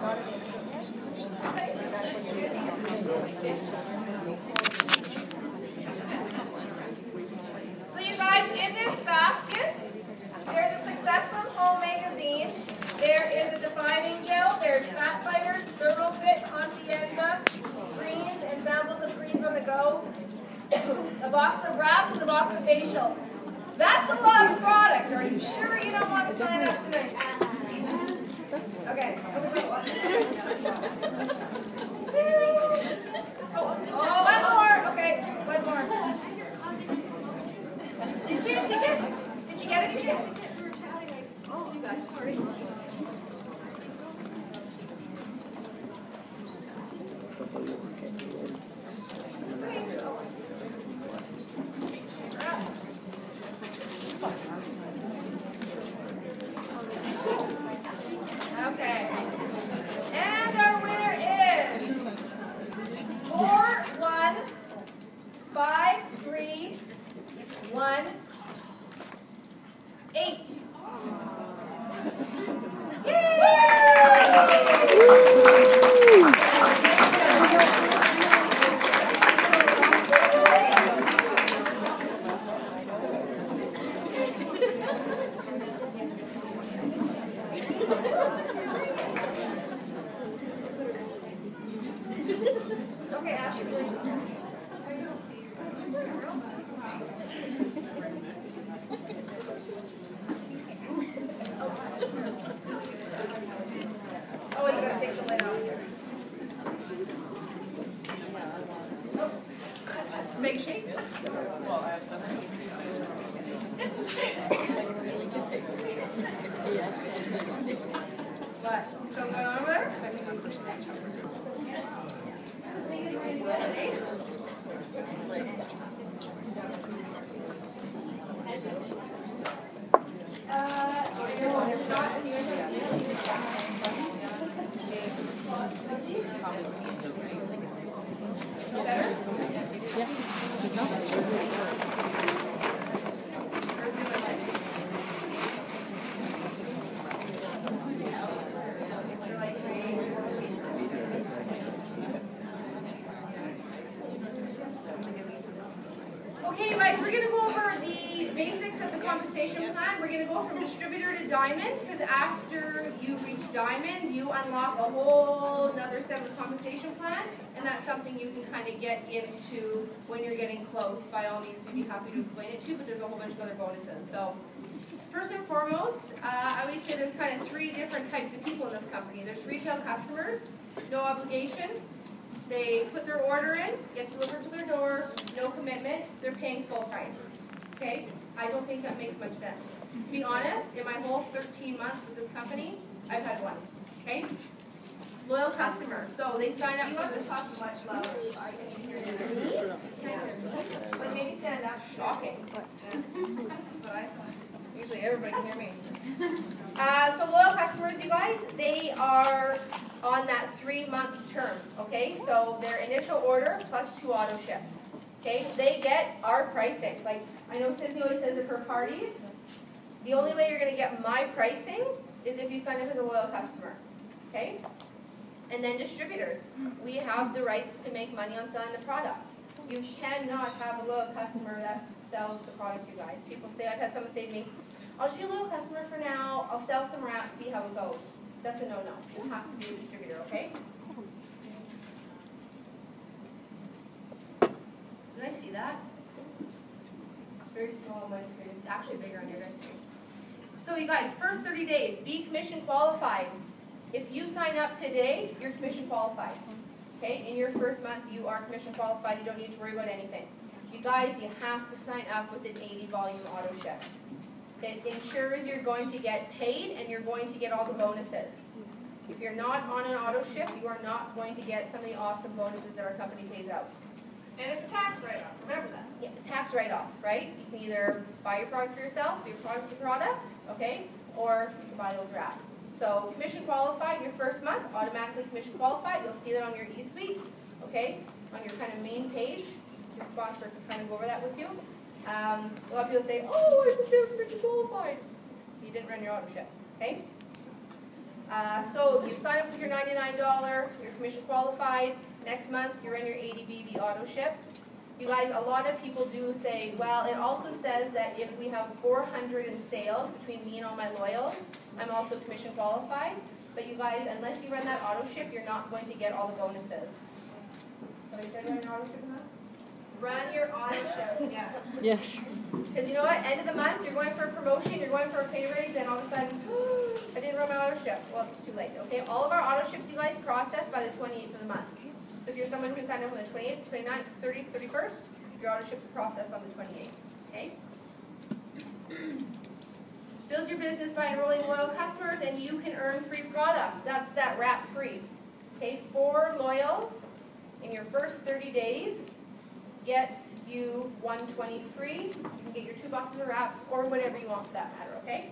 So you guys, in this basket, there's a Success from Home magazine. There is a defining gel. There's Fat Fighters, Thorough Fit, Confianza, greens, and samples of greens on the go. A box of wraps and a box of facials. That's a lot of product. Are you sure you don't want to sign up tonight? Okay. Oh, one more. Okay, one more. Did she get a ticket? Did she get a ticket? Oh, you guys, sorry. Okay. And our winner is 41531 Okay, Ashley. Oh, you gotta take the lid off here. Big shake. What? So going on over there? Okay, you guys, we're going to go over the basics of the compensation plan. We're going to go from distributor to diamond, because after you reach diamond, you unlock a whole another set of the compensation plan, and that's something you can kind of get into when you're getting close. By all means, we'd be happy to explain it to you, but there's a whole bunch of other bonuses. So, first and foremost, I would say there's kind of three different types of people in this company. There's retail customers, no obligation. They put their order in, gets delivered to their door, no commitment, they're paying full price. Okay? I don't think that makes much sense. To be honest, in my whole 13 months with this company, I've had one. Okay? Loyal customers. So they sign up for the top much louder. But maybe stand up. Shocking. Usually everybody can hear me. So loyal customers, you guys, they are on that 3-month term, okay? So their initial order plus 2 auto ships, okay? They get our pricing. Like, I know Cynthia always says at her parties, the only way you're going to get my pricing is if you sign up as a loyal customer, okay? And then distributors. We have the rights to make money on selling the product. You cannot have a loyal customer that sells the product, you guys. People say, I've had someone say to me, I'll just be a loyal customer for now, I'll sell some wraps, see how it goes. That's a no-no. You have to be a distributor, okay? Did I see that? It's very small on my screen. It's actually bigger on your guys' screen. So you guys, first 30 days, be commission qualified. If you sign up today, you're commission qualified. Okay? In your first month, you are commission qualified. You don't need to worry about anything. You guys, you have to sign up with an 80 volume auto ship. It ensures you're going to get paid and you're going to get all the bonuses. If you're not on an auto ship, you are not going to get some of the awesome bonuses that our company pays out. And it's a tax write-off. Remember that. Yeah, it's tax write-off, right? You can either buy your product for yourself, be a product, okay, or you can buy those wraps. So commission qualified, your first month, automatically commission qualified. You'll see that on your e-suite, okay, on your kind of main page. Your sponsor can kind of go over that with you. A lot of people say, oh, I'm commission qualified. You didn't run your auto ship, okay? So you sign up with your $99, you're commission qualified. Next month, you're in your 80 BB auto ship. You guys, a lot of people do say, well, it also says that if we have 400 in sales between me and all my loyals, I'm also commission qualified. But you guys, unless you run that auto ship, you're not going to get all the bonuses. Somebody said run an auto ship now? Run your auto ship, yes. Yes. Because you know what, end of the month, you're going for a promotion, you're going for a pay raise, and all of a sudden, I didn't run my auto ship. Well, it's too late, okay? All of our auto ships, you guys, process by the 28th of the month. So if you're someone who signed up on the 28th, 29th, 30th, 31st, your auto ship will process on the 28th, okay? Build your business by enrolling loyal customers, and you can earn free product. That's that wrap free, okay? 4 loyals in your first 30 days gets you 120 free. You can get your 2 boxes of wraps or whatever you want for that matter, okay?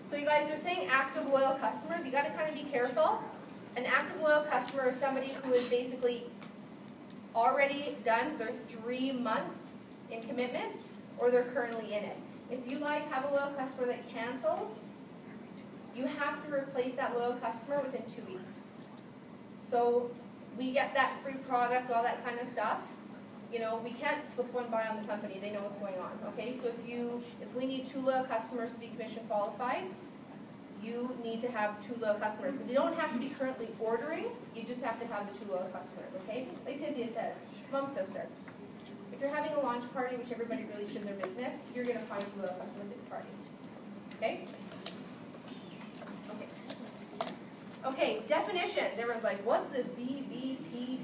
So you guys are saying active loyal customers. You got to kind of be careful. An active loyal customer is somebody who has basically already done their 3 months in commitment or they're currently in it. If you guys have a loyal customer that cancels, you have to replace that loyal customer within 2 weeks. So we get that free product, all that kind of stuff. You know, we can't slip one by on the company. They know what's going on, okay? So if we need 2 loyal customers to be commission qualified, you need to have 2 loyal customers. They don't have to be currently ordering. You just have to have the 2 loyal customers, okay? Like Cynthia says, mom, sister. If you're having a launch party, which everybody really should in their business, you're going to find 2 loyal customers at your parties, okay? Okay, definitions. Everyone's like, what's this DBPGD?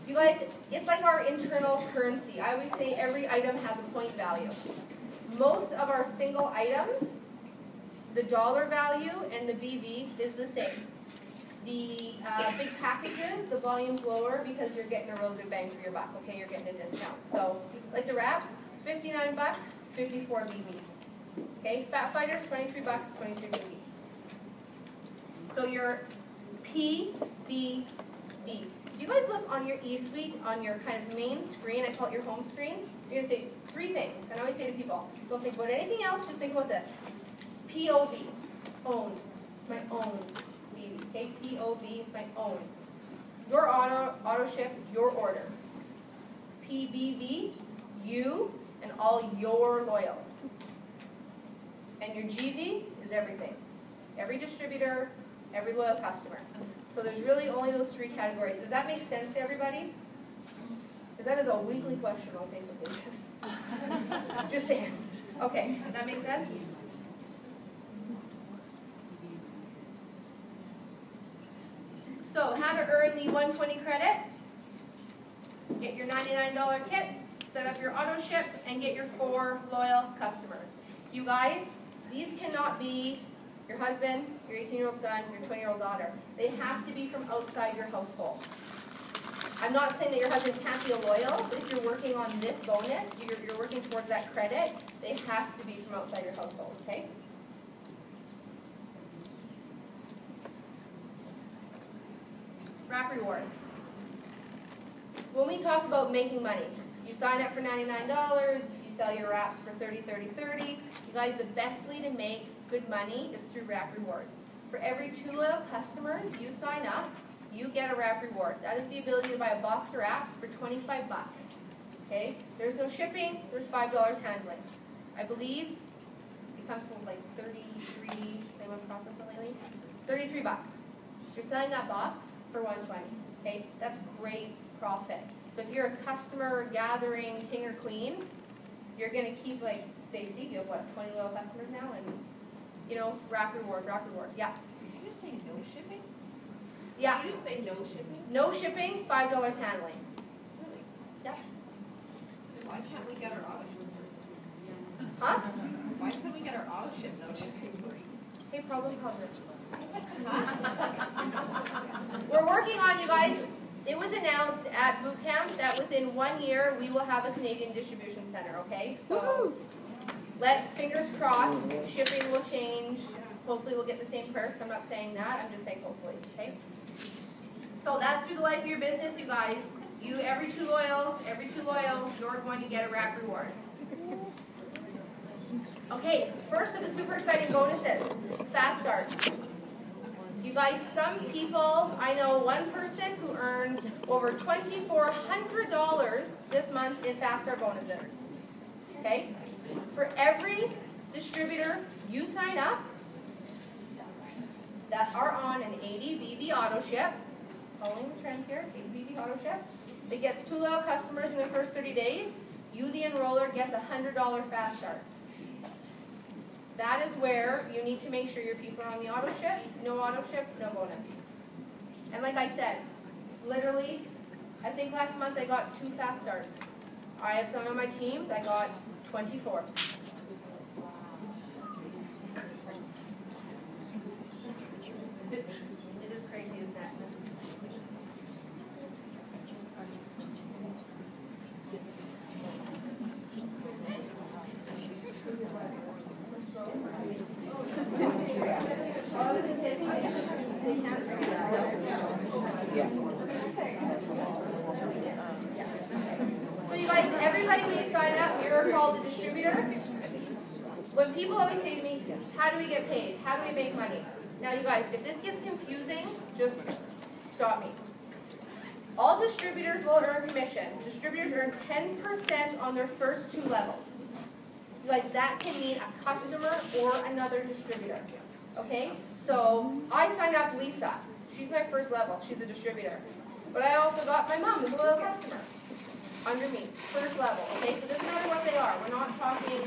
You guys, it's like our internal currency. I always say every item has a point value. Most of our single items, the dollar value and the BV is the same. The big packages, the volume's lower because you're getting a real good bang for your buck, okay? You're getting a discount. So, like the wraps, 59 bucks, 54 BV. Okay, Fat Fighters, 23 bucks, 23 BV. So your PBV. If you guys look on your eSuite, on your kind of main screen, I call it your home screen, you're going to say 3 things. And I always say to people, don't think about anything else, just think about this. POV, own, my own BV. Okay, POV is my own. Your auto ship, your orders. PBV, you and all your loyals. And your GV is everything. Every distributor, every loyal customer. So there's really only those 3 categories. Does that make sense to everybody? Because that is a weekly question on Facebook pages. Just saying. Okay, does that make sense? So how to earn the 120 credit? Get your $99 kit, set up your auto ship, and get your 4 loyal customers. You guys, these cannot be your husband, your 18-year-old son, your 20-year-old daughter. They have to be from outside your household. I'm not saying that your husband can't be a loyal, but if you're working on this bonus, you're working towards that credit, they have to be from outside your household, okay? Wrap rewards. When we talk about making money, you sign up for $99, you sell your wraps for $30, $30, $30. You guys, the best way to make good money is through wrap rewards. For every 2 loyal customers you sign up, you get a wrap reward. That is the ability to buy a box of wraps for 25 bucks. Okay? There's no shipping, there's $5 handling. I believe it comes from like 33, anyone process one lately? 33 bucks. You're selling that box for 120. Okay? That's great profit. So if you're a customer gathering king or queen, you're gonna keep, like Stacy, you have what, 20 loyal customers now, and you know, wrap reward, yeah. Did you just say no shipping? Yeah. Did you just say no shipping? No shipping, $5 handling. Really? Yeah. Why can't we get our auto ship? Huh? Why can't we get our auto ship no shipping? Hey, problem covered. We're working on, you guys. It was announced at boot camp that within 1 year we will have a Canadian distribution center, okay? So let's, fingers crossed, shipping will change. Hopefully we'll get the same perks. I'm not saying that, I'm just saying hopefully, okay? So that's through the life of your business, you guys. Every two loyals, you're going to get a wrap reward. Okay, first of the super exciting bonuses, fast starts. You guys, some people, I know one person who earned over $2,400 this month in fast start bonuses. Okay? For every distributor you sign up that are on an 80 BV auto ship, following the trend here, 80 BV auto ship, that gets 2 loyal customers in the first 30 days, you, the enroller, gets a $100 fast start. That is where you need to make sure your people are on the auto ship. No auto ship, no bonus. And like I said, literally, I think last month I got 2 fast starts. I have someone on my team that got 24. It is crazy, isn't it? So you guys, everybody when you sign up, you're called a distributor. When people always say to me, how do we get paid? How do we make money? Now you guys, if this gets confusing, just stop me. All distributors will earn commission. Distributors earn 10% on their first 2 levels. You guys, that can mean a customer or another distributor. Okay? So I signed up Lisa. She's my first level. She's a distributor. But I also got my mom as a loyal customer under me, first level. Okay? So it doesn't matter what they are. We're not talking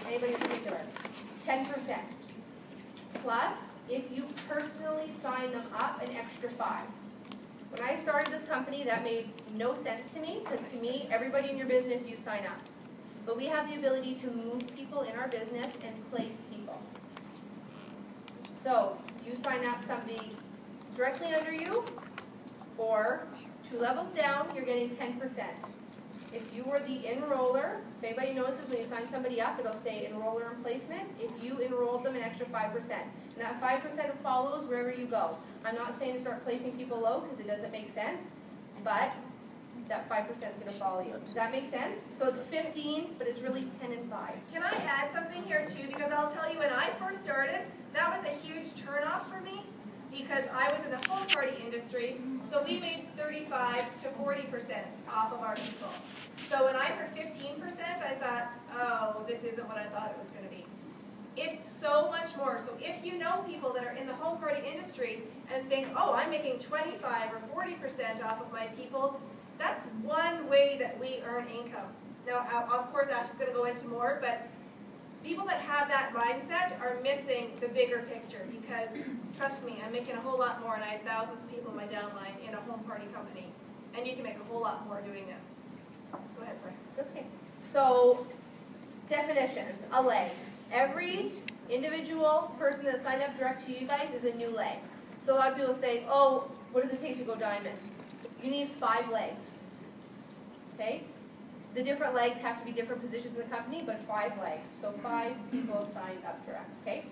anybody in particular. 10%. Plus, if you personally sign them up, an extra 5. When I started this company, that made no sense to me, because to me, everybody in your business, you sign up. But we have the ability to move people in our business and place people. So, you sign up somebody directly under you, or 2 levels down, you're getting 10%. If you were the enroller, if anybody notices when you sign somebody up, it'll say enroller and placement. If you enrolled them, an extra 5%. And that 5% follows wherever you go. I'm not saying to start placing people low, because it doesn't make sense, but that 5% is going to follow you. Does that make sense? So it's 15, but it's really 10 and 5. Can I add something here too? Because I'll tell you, when I first started, that was a huge turnoff for me, because I was in the home party industry, so we made 35 to 40% off of our people. So when I heard 15%, I thought, oh, this isn't what I thought it was going to be. It's so much more. So if you know people that are in the home party industry and think, oh, I'm making 25 or 40% off of my people, that's one way that we earn income. Now, of course, Ash is going to go into more, but people that have that mindset are missing the bigger picture, because, trust me, I'm making a whole lot more, and I have thousands of people in my downline in a home party company, and you can make a whole lot more doing this. Go ahead, sorry. That's okay. So, definitions, a leg. Every individual person that signed up direct to you guys is a new leg. So a lot of people say, oh, what does it take to go diamond? You need 5 legs. Okay? The different legs have to be different positions in the company, but 5 legs. So 5 people signed up direct. Okay?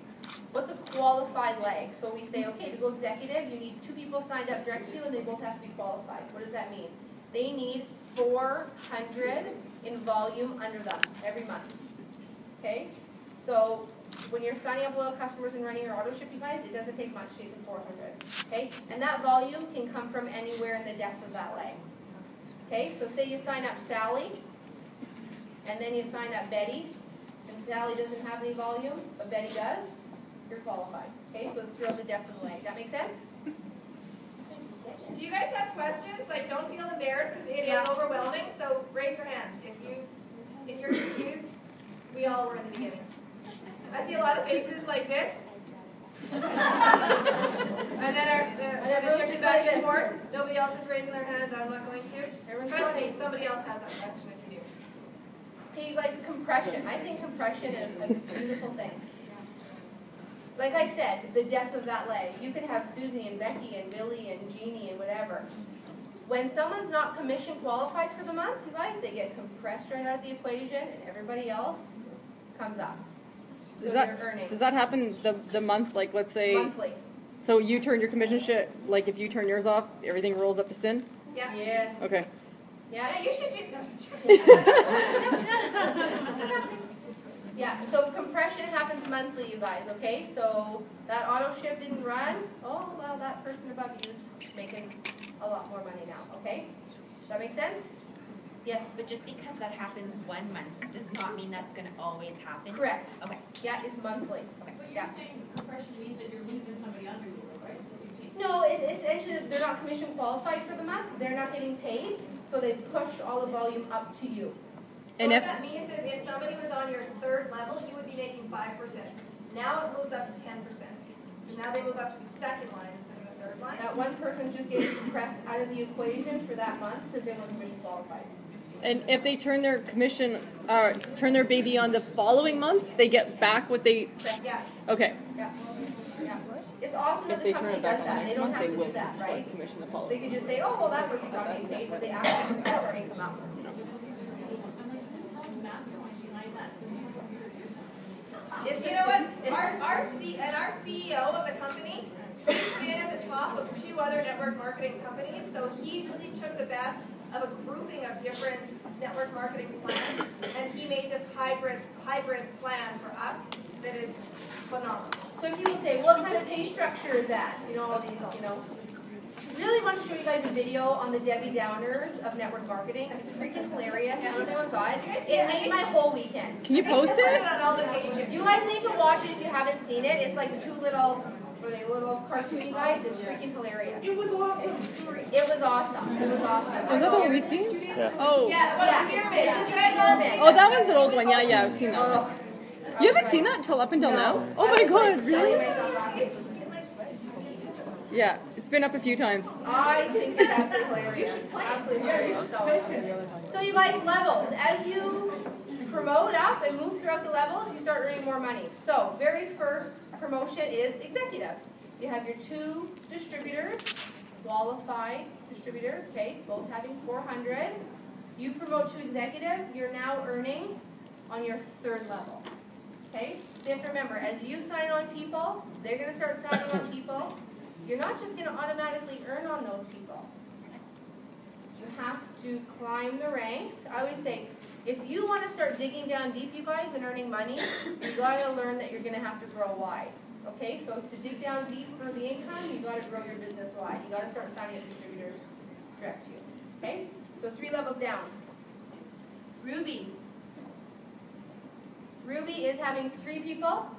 What's a qualified leg? So we say, okay, to go executive, you need 2 people signed up direct to you, and they both have to be qualified. What does that mean? They need 400 in volume under them every month. Okay? So when you're signing up loyal customers and running your auto ship, you guys, it doesn't take much to get to 400. Okay? And that volume can come from anywhere in the depth of that leg. Okay? So say you sign up Sally, and then you sign up Betty, and Sally doesn't have any volume, but Betty does, you're qualified. Okay? So it's throughout the depth of the leg. That make sense? Do you guys have questions? Like, don't feel embarrassed, because it is overwhelming, so raise your hand. If you're confused, we all were in the beginning. I see a lot of faces like this. And then the shift is back and forth. Nobody else is raising their hand. I'm not going to. Trust me, somebody else has that question if you do. Okay, you guys, compression. I think compression is a beautiful thing. Like I said, the depth of that leg. You can have Susie and Becky and Billy and Jeannie and whatever. When someone's not commission qualified for the month, you guys, they get compressed right out of the equation, and everybody else comes up. So Does that happen the month, like, let's say? Monthly. So you turn your commission shit, like if you turn yours off, everything rolls up to sin? Yeah. Yeah. Okay. Yeah. Yeah, you should do. No, just joking. Yeah, so compression happens monthly, you guys, okay? So that auto ship didn't run. Oh, well, that person above you is making a lot more money now, okay? Does that make sense? Yes? But just because that happens 1 month does not mean that's going to always happen? Correct. Okay. Yeah, it's monthly. But you're saying compression means that you're losing somebody under you, right? So you can't- No, essentially they're not commission qualified for the month. They're not getting paid, so they push all the volume up to you. So And what if- that means is if somebody was on your third level, you would be making 5%. Now it moves up to 10%. And now they move up to the second line instead of the third line. That one person just getting compressed out of the equation for that month because they weren't commission qualified. And if they turn their commission, turn their baby on the following month, they get back what they. Yes. Okay. Yeah. Yeah. It's awesome that If the they turn company it back does on that. They next don't month, have they to do would that, right? commission the They following. could just say, oh, well, that person's not getting paid, but they actually compress our income up. Mastermind behind that. It's You know what? Our CEO of the company is been at the top of 2 other network marketing companies, so he really took the best of a grouping of different network marketing plans, and he made this hybrid plan for us that is phenomenal. So people say, what kind of pay structure is that? You know, all these, you know. Really want to show you guys a video on the Debbie Downers of network marketing. It's freaking hilarious. I don't know if anyone saw it. It made my whole weekend. Can you post Put it? on all the pages. You guys need to watch it if you haven't seen it. It's like 2 little, were they little cartoony guys? It's freaking hilarious. It was awesome. It was awesome. It was awesome. Was that the one we seen? Yeah. Oh. Yeah, about Yeah. the pyramid. This is You guys all pyramid. see Oh, that one's an old one. Yeah, yeah, I've seen that. Oh. You haven't seen that until up until now? Oh my god, really? Yeah, it's been up a few times. I think it's absolutely hilarious. Absolutely hilarious. So you guys, levels. As you promote up and move throughout the levels, you start earning more money. So, very first promotion is executive. You have your 2 distributors, qualified distributors, okay, both having 400. You promote to executive, you're now earning on your 3rd level. Okay? So you have to remember, as you sign on people, they're going to start signing on people. You're not just going to automatically earn on those people. You have to climb the ranks. I always say, if you want to start digging down deep, you guys, and earning money, you got to learn that you're going to have to grow wide. Okay? So to dig down deep for the income, you got to grow your business wide. You got to start signing up distributors direct to you. Okay? So 3 levels down. Ruby. Ruby is having 3 people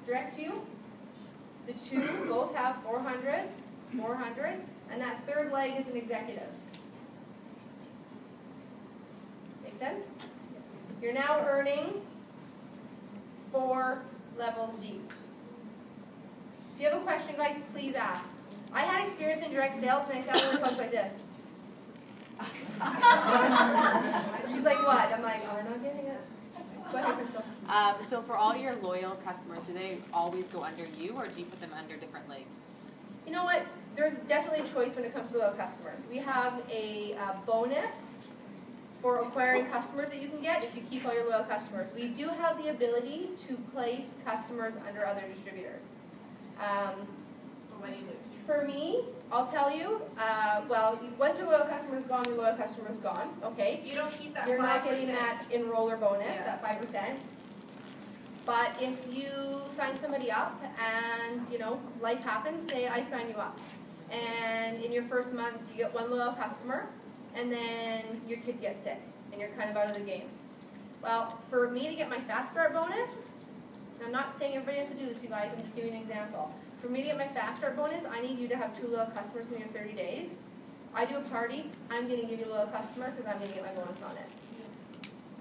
direct to you. The 2 both have 400, 400, and that 3rd leg is an executive. Make sense? You're now earning 4 levels deep. If you have a question, guys, please ask. I had experience in direct sales, and I sat on the coach like this. She's like, what? I'm like, oh, we're not getting it. Go ahead, Crystal. So for all your loyal customers, do they always go under you, or do you put them under different legs? You know what? There's definitely a choice when it comes to loyal customers. We have a bonus for acquiring customers that you can get if you keep all your loyal customers. We do have the ability to place customers under other distributors. For me, I'll tell you, well, once your loyal customer is gone, your loyal customer is gone, okay? You don't keep that 5%. You're not getting that enroller bonus, Yeah. that 5%. But if you sign somebody up and, you know, life happens, say I sign you up. And in your first month, you get 1 loyal customer, and then your kid gets sick, and you're kind of out of the game. Well, for me to get my Fast Start bonus, I'm not saying everybody has to do this, you guys, I'm just giving you an example. For me to get my Fast Start bonus, I need you to have 2 loyal customers in your 30 days. I do a party, I'm going to give you a loyal customer because I'm going to get my bonus on it.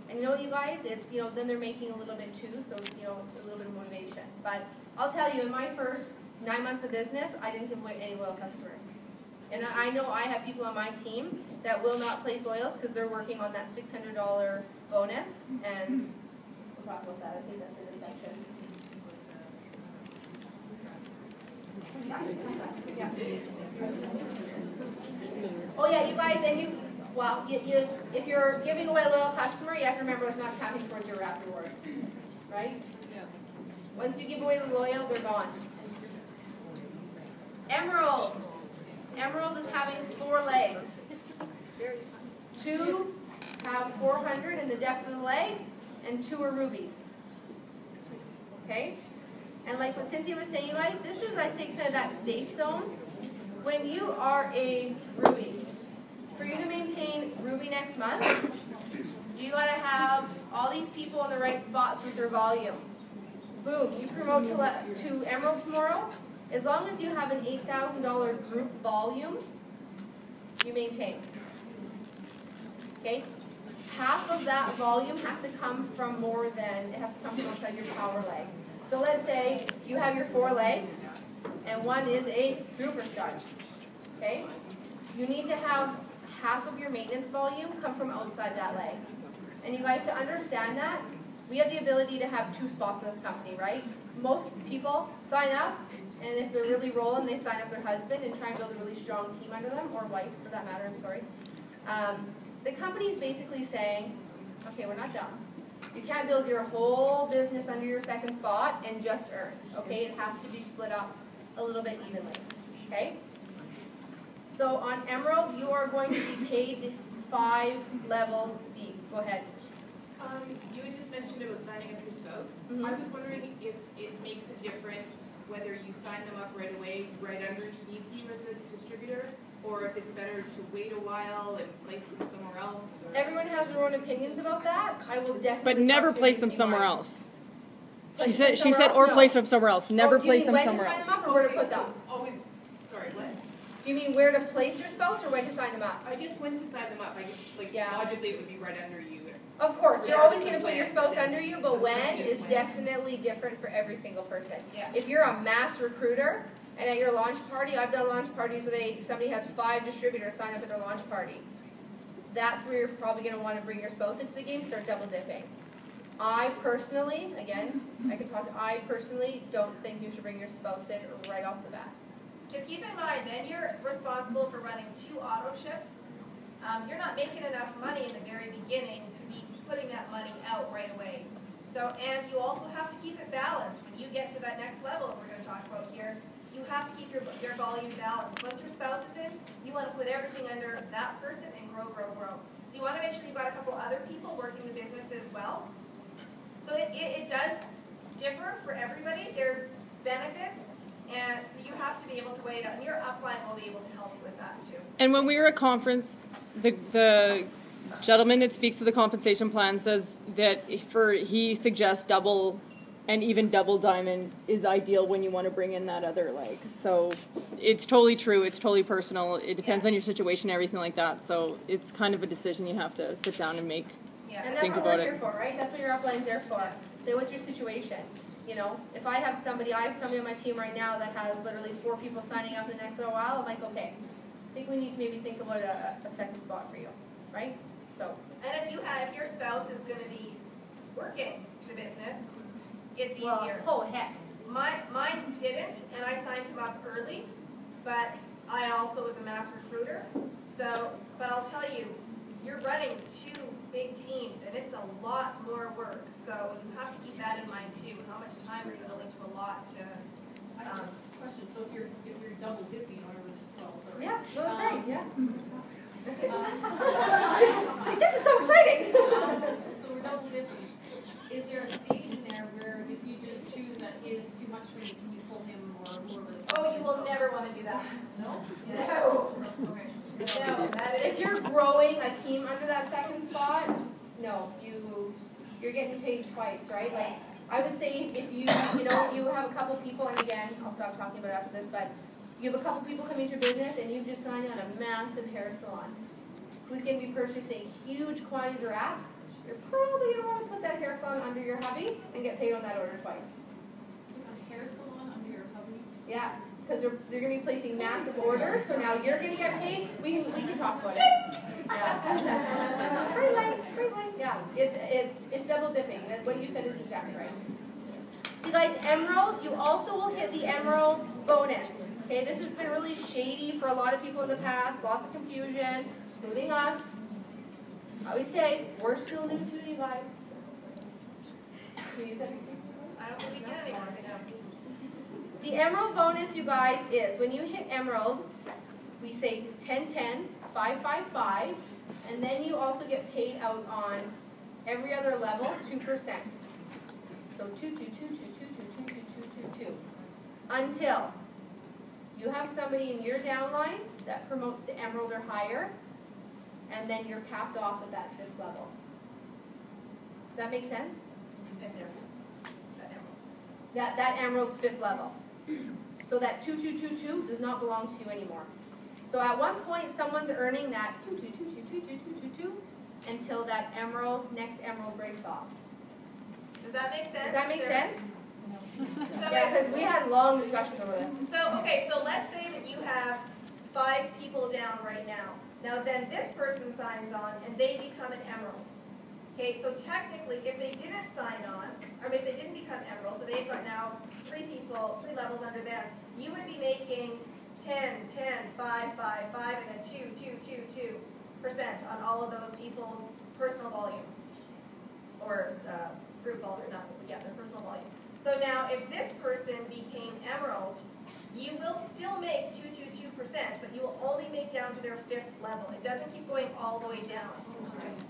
And you know what, you guys, it's, you know, then they're making a little bit too, so, you know, a little bit of motivation. But I'll tell you, in my first 9 months of business, I didn't give away any loyal customers. And I know I have people on my team that will not place loyals because they're working on that $600 bonus, and we'll talk about that. I think that's in this section. Oh yeah, you guys, and you, well, if you're giving away a loyal customer, you have to remember it's not counting towards your wrap reward, right? Once you give away the loyal, they're gone. Emerald. Emerald is having 4 legs. 2 have 400 in the depth of the leg, and 2 are rubies. okay? And like what Cynthia was saying, you guys, this is, I say, kind of that safe zone. When you are a Ruby, for you to maintain Ruby next month, you gotta have all these people in the right spots with their volume. Boom, you promote to Emerald tomorrow. As long as you have an $8,000 group volume, you maintain. Okay? Half of that volume has to come from more than, it has to come from outside your power leg. So let's say you have your 4 legs, and one is a super stud. Okay? You need to have half of your maintenance volume come from outside that leg. And you guys, to understand that, we have the ability to have 2 spots in this company, right? Most people sign up, and if they're really rolling, they sign up their husband and try and build a really strong team under them, or wife for that matter, I'm sorry. The company's basically saying, okay, we're not done. You can't build your whole business under your second spot and just earn, okay? It has to be split up a little bit evenly, okay? So on Emerald, you are going to be paid 5 levels deep. Go ahead. You had just mentioned about signing up your spouse. Mhm. I was wondering if it makes a difference whether you sign them up right away, right underneath you as a distributor, or if it's better to wait a while and place them somewhere else. Or... Everyone has their own opinions about that. I will definitely. But never talk to place you them if you somewhere want. else. Place She them said, somewhere or else? place No. them somewhere else. Never Do you place mean them when somewhere to sign else. them up or where to put them? Always, sorry, what? Do you mean where to place your spouse or when to sign them up? I guess when to sign them up, I guess, like, Yeah. logically it would be right under you. Of course, you're Yeah, always it's going to a put your plan. spouse under you, but when It's a is plan. definitely different for every single person. Yeah. If you're a mass recruiter and at your launch party, I've done launch parties where somebody has 5 distributors sign up at their launch party. That's where you're probably going to want to bring your spouse into the game, start double dipping. I personally, again, I personally don't think you should bring your spouse in right off the bat. Just keep in mind, then you're responsible for running 2 auto ships. You're not making enough money in the very beginning to be putting that money out right away. So, and you also have to keep it balanced. When you get to that next level we're going to talk about here, you have to keep your volume balanced. Once your spouse is in, you want to put everything under that person and grow, grow, grow. So you want to make sure you've got a couple other people working the business as well. So it does differ for everybody. There's benefits, and so you have to be able to weigh it up. And your upline will be able to help you with that too. And when we were at conference, the gentleman that speaks to the compensation plan says that he suggests double and even double diamond is ideal when you want to bring in that other leg. So it's totally true. It's totally personal. It depends on your situation and everything like that. So it's kind of a decision you have to sit down and make. Yeah. And that's Think what about we're it. here for, right? That's what your upline's there for. Say, what's your situation? You know, if I have somebody on my team right now that has literally 4 people signing up in the next little while, I'm like, okay, I think we need to maybe think about a second spot for you, right? So. And if your spouse is going to be working the business, it's easier. Well, oh heck. Mine didn't, and I signed him up early, but I also was a mass recruiter. So, but I'll tell you, you're running 2 big teams, and it's a lot more work. So you have to keep that in mind too. How much time are you willing to allot to? I have a question, so if you're double dipping, or Yeah, no, that's right, yeah. Um, This is so exciting. so we're double dipping. Is there a stage in there where if you just choose that is too much for you, can you pull him or whoever? Oh, you will never want to do that. No? No. Okay. No, that is. If you're growing a team under that second spot, no, you're getting paid twice, right? Like, I would say if you have a couple people, and again, I'll stop talking about it after this, but you have a couple people coming into your business and you've just signed on a massive hair salon who's going to be purchasing huge quantities of wraps, you're probably going to want to put that hair salon under your hubby and get paid on that order twice. A hair salon under your hubby? Yeah, because they're going to be placing massive orders, so now you're going to get paid. We can talk about it. Yeah. Pretty light. Yeah, it's double dipping. That's what you said is exactly right. So you guys, Emerald, you also will hit the Emerald bonus. Okay, this has been really shady for a lot of people in the past. Lots of confusion, including us. I always say, we're still new to you guys. Can you use that? I don't think we can anymore. The Emerald bonus, you guys, is when you hit Emerald, we say 10-10, 5-5-5, and then you also get paid out on every other level 2%. So 2, 2, 2, 2, 2, 2, until you have somebody in your downline that promotes to Emerald or higher, and then you're capped off at that 5th level. Does that make sense? That Emerald's 5th level. So that 2222 does not belong to you anymore. So at one point, someone's earning that 22222222 until that next Emerald breaks off. Does that make sense? Does that make sense? So Yeah, because we had long discussions over this. So, okay, so let's say that you have 5 people down right now. Now then this person signs on and they become an Emerald. Okay, so technically if they didn't sign on, or if they didn't become Emerald, so they've got now 3 people, 3 levels under them, you would be making 10, 10, 5, 5, 5, and then 2% on all of those people's personal volume. Or group volume, not, yeah, their personal volume. So now if this person became Emerald, you will still make 2%, but you will only make down to their 5th level. It doesn't keep going all the way down.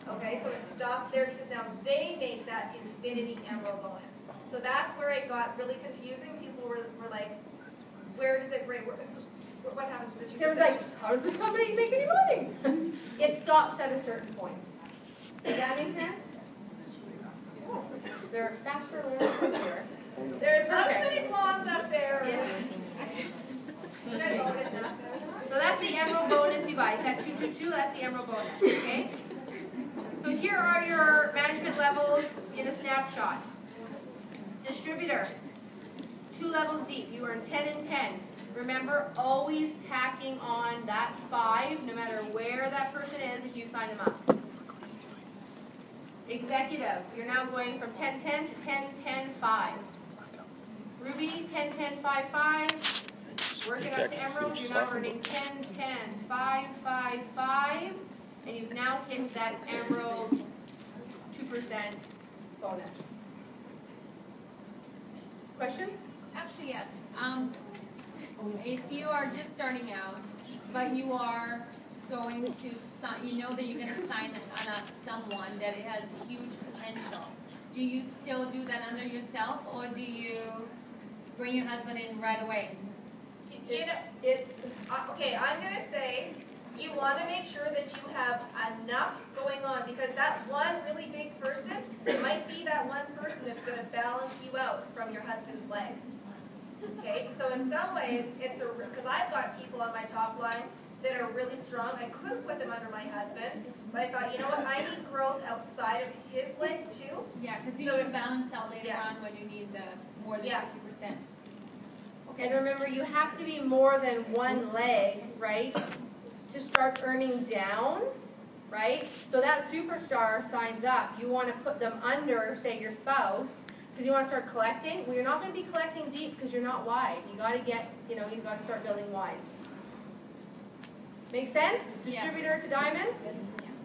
Okay, so it stops there because now they make that infinity Emerald bonus. So that's where it got really confusing. People were like, where does it break? What happens to the 2%? They was like, how does this company make any money? It stops at a certain point. Does that make sense? Oh, there are factor learners here. There's not as many blondes up there. Yeah. You guys always know. So that's the Emerald bonus, you guys. That 222, that's the Emerald bonus, okay? So here are your management levels in a snapshot. Distributor, 2 levels deep. You earn 10 and 10. Remember, always tacking on that 5, no matter where that person is, if you sign them up. Executive, you're now going from 10-10 to 10-10-5. Ruby, 10-10-5-5. Working up to Emerald, you're now earning 10-10-5-5-5. And you've now hit that Emerald 2% bonus. Question? Actually, yes. If you are just starting out, but you are going to sign, you know that you're going to sign on someone that it has huge potential, do you still do that under yourself, or do you bring your husband in right away? You know, okay, I'm going to say you want to make sure that you have enough going on, because that one really big person might be that one person that's going to balance you out from your husband's leg. Okay, so in some ways, it's because I've got people on my top line that are really strong. I could put them under my husband, but I thought, you know what, I need growth outside of his leg too. Yeah, because you need to balance out later on when you need the more than 50%. Okay. And remember, you have to be more than one leg, right, to start earning down, right? So that superstar signs up. You want to put them under, say, your spouse, because you want to start collecting. Well, you're not going to be collecting deep because you're not wide. You got to get, you've got to start building wide. Make sense? Distributor to diamond?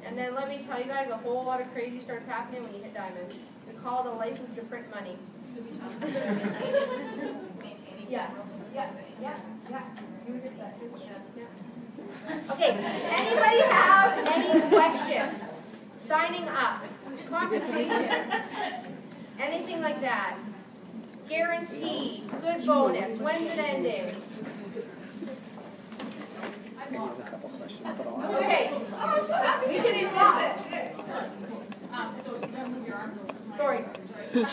And then let me tell you guys, a whole lot of crazy starts happening when you hit diamond. We call it a license to print money. Yeah. You were just Okay, does anybody have any questions? Signing up, compensation, anything like that? Guarantee, good bonus, when's it ending? Okay. Oh, I'm so happy We to can get do in that. So you can move your arms over. Sorry. There's the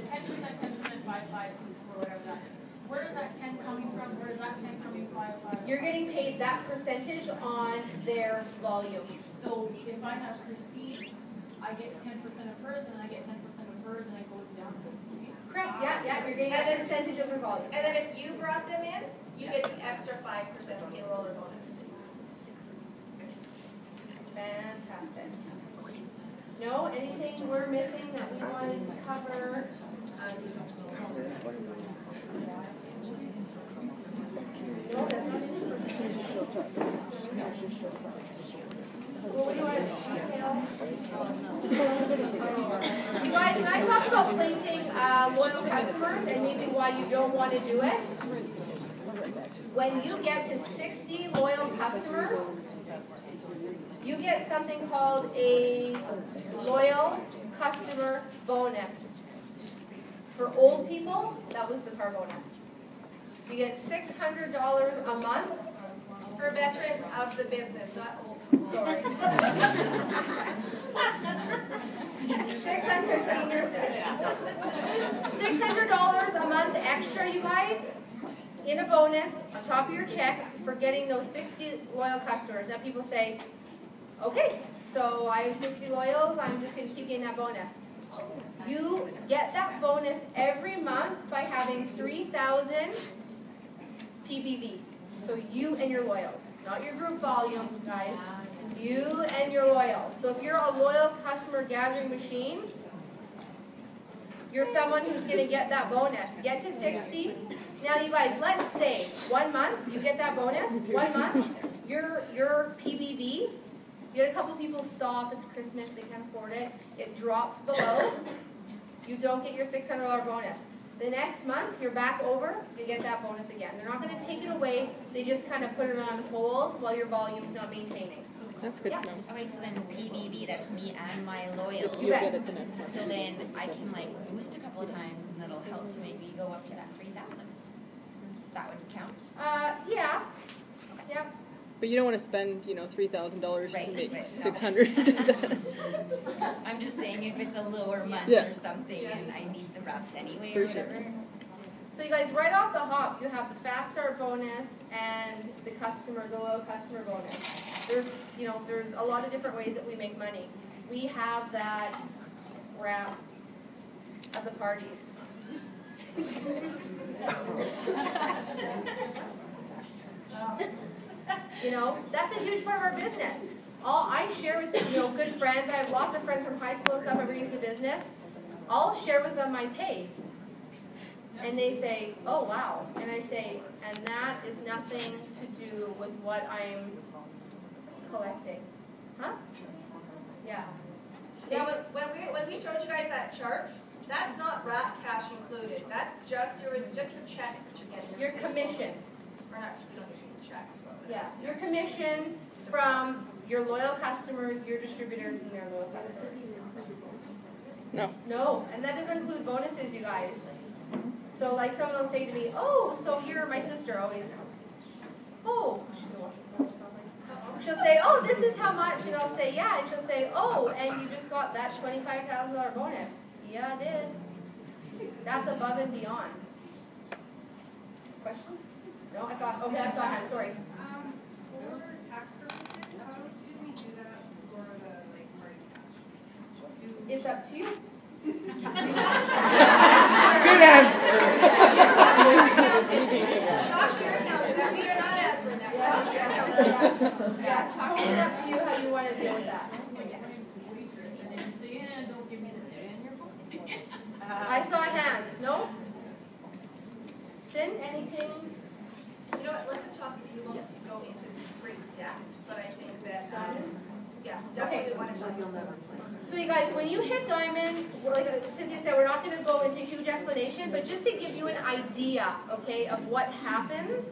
10%, 10%, 5, 5, or whatever that is. Where is that 10 coming from? Where is that 10 coming from? 5, 5? You're getting paid that percentage on their volume. So if I have Christine, I get 10% of hers, and I get 10% of hers, and it goes down to 50. Correct, yeah, you're getting a percentage of their volume. And then if you brought them in, you get the extra 5% payroll or bonus. Fantastic. No, anything we're missing that we wanted to cover? No, that's not it. Well, what do you want to detail? You guys, when I talk about placing loyal customers and maybe why you don't want to do it, when you get to 60 loyal customers, you get something called a loyal customer bonus. For old people, that was the car bonus. You get $600 a month. For veterans of the business, not old. Sorry. 600 senior citizens. $600 a month extra, you guys, in a bonus on top of your check for getting those 60 loyal customers. Now people say, okay, so I have 60 loyals, I'm just going to keep getting that bonus. You get that bonus every month by having 3,000 PBV. So you and your loyals, not your group volume, guys. You and your loyal. So if you're a loyal customer gathering machine, you're someone who's going to get that bonus. Get to 60. Now you guys, let's say 1 month you get that bonus. 1 month, your PBV, you get a couple people stop, it's Christmas, they can't afford it, it drops below, you don't get your $600 bonus. The next month, you're back over, you get that bonus again. They're not going to take it away, they just kind of put it on hold while your volume's not maintaining. That's good to know. Okay, so then PBV, that's me and my loyals. You'll get it the next one. So then I can like boost a couple of times and that'll help to maybe go up to that 3,000. That would count? Yeah. Yep. But you don't want to spend, $3,000 to Right, make right, no. 600. I'm just saying if it's a lower month Yeah. or something and I need the reps anyway For or sure. whatever. So you guys, right off the hop, you have the fast start bonus and the loyal customer bonus. There's a lot of different ways that we make money. We have that wrap at the parties. That's a huge part of our business. I share with good friends. I have lots of friends from high school and stuff. I bring into the business. I'll share with them my pay. And they say, oh, wow. And I say, and that is nothing to do with what I'm collecting. Huh? Yeah. Yeah, when we showed you guys that chart, that's not wrap cash included. That's just your checks that you're getting. Your commission. Or not, we don't issue checks, but. Yeah. Your commission from your loyal customers, your distributors, and their loyal customers. No. No. And that doesn't include bonuses, you guys. So like someone will say to me, oh, so you're my sister always. Oh, she'll say, oh, this is how much. And I'll say, yeah. And she'll say, oh, and you just got that $25,000 bonus. Yeah, I did. That's above and beyond. Question? No, I thought, okay, I saw that, sorry. For tax purposes, how do we do that for the party cash? It's up to you. Good answer. We are not answering that. Yeah, totally up to you how you want to deal with that. I saw hands. No? Sin, anything? You know what, let's just talk, if you won't go into great depth, but I think that, definitely want to talk. So you guys, when you hit diamond, like Cynthia said, we're not going to go into huge explanation, but just to give you an idea, okay, of what happens,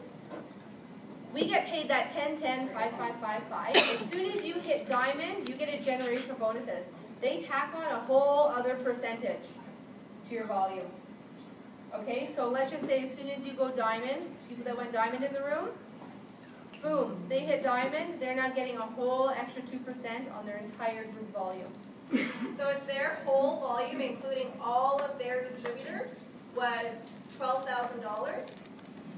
we get paid that 10, 10, 5, 5, 5, 5. As soon as you hit diamond, you get a generational bonuses. They tack on a whole other percentage to your volume. Okay, so let's just say as soon as you go diamond, people that went diamond in the room, boom, they hit diamond, they're now getting a whole extra 2% on their entire group volume. So if their whole volume, including all of their distributors, was $12,000,